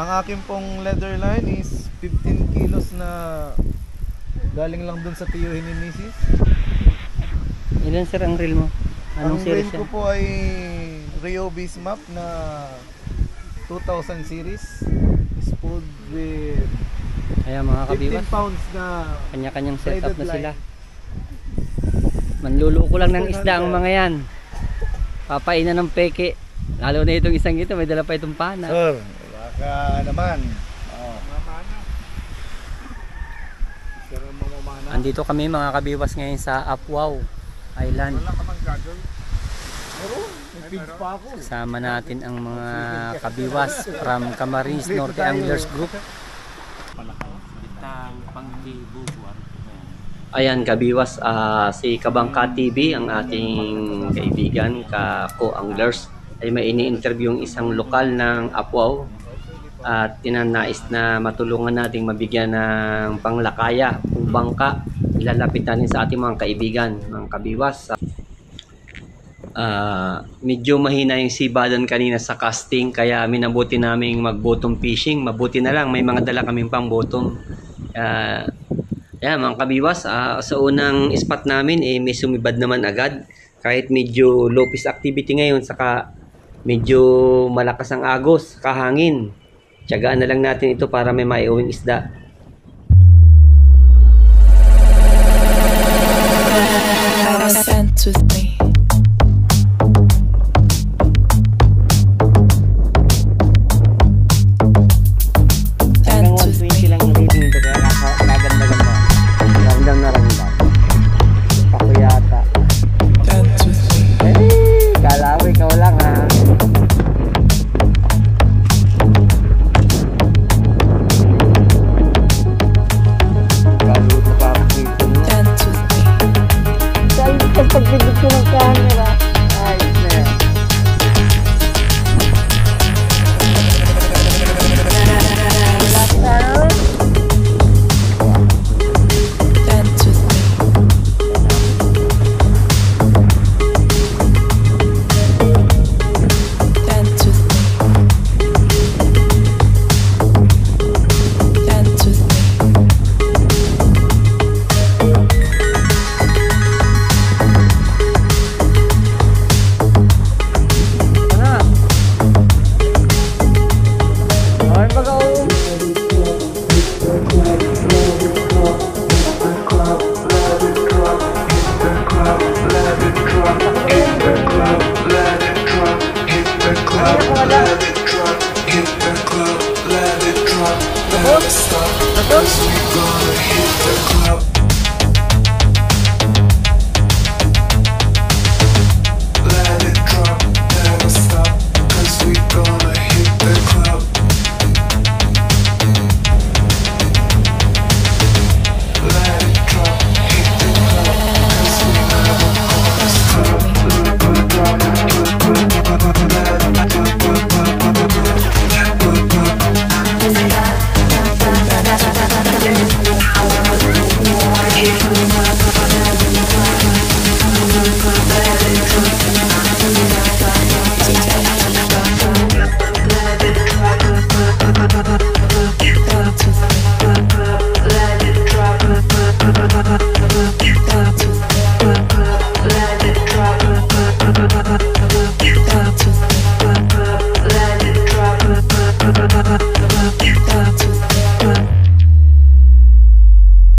Ang akin pong leather line is 15 kilos na galing lang dun sa tiyuhin ni Mrs. Ilan sir ang reel mo? Anong Ang series reel ko po ay Rio Bismap na 2000 series, spooled with Ayan mga kabiwas, 15 pounds na kanya-kanyang setup na line. sila. Manluluko lang ng isda ang mga yan. Papainan ng peke. Lalo na itong isang ito, may dala pa itong pana. Sir, baka naman. Oh. Andito kami mga kabiwas ngayon sa Apwaw Island. Kasama natin ang mga kabiwas from Camarines Norte Anglers Group. Ayan kabiwas, si Kabangka TV, ang ating kaibigan, ka-co-anglers, ay may ini-interview yung isang lokal ng Apwaw at tinanais na matulungan nating mabigyan ng panglakaya o bangka. Ilalapitan sa ating mga kaibigan, mga kabiwas. Medyo mahina yung sibadan kanina sa casting, kaya minabuti namin mag-bottom fishing. Mabuti na lang may mga dala kaming pang bottom. Yan mga kabiwas, sa unang spot namin may sumibad naman agad. Kahit medyo low fish activity ngayon, saka medyo malakas ang agos, kahangin. Tiyagaan na lang natin ito para may maiuwing isda. With me. Hanggang 120 lang ang reading ito, kaya kaganda-ganda. Ramdam na ramdam. Ako yata. Kala ko ikaw lang ha. Kaluto pa ako dito. Pagpagpagpag ko ng camera. Ayos na yan. Stop, 'cause we gonna hit the club.